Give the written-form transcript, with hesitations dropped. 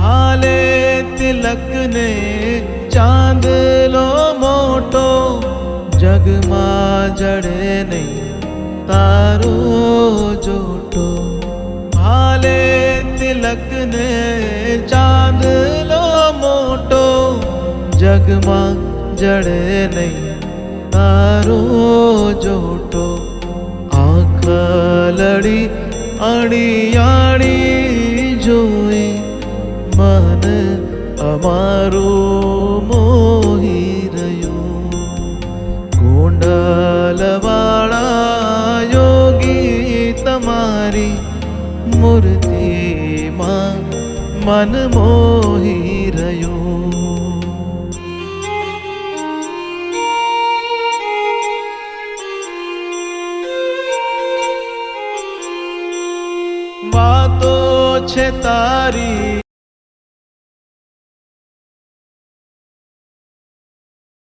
હાલે તિલક ને ચાંદલો મોટો, જગમાં જડે નહીં તારો જોટો. હાલે તિલક ને ચાંદલો મોટો, જગમાં જડે નહીં તારો જોટો. આંખ લડી અડિયાળી જોઈ, મન અમારું મોહી રહ્યું. કુંડલવાળા યોગી તમારી મૂર્તિમાં મન મોહી રહ્યું. વાતો છે તારી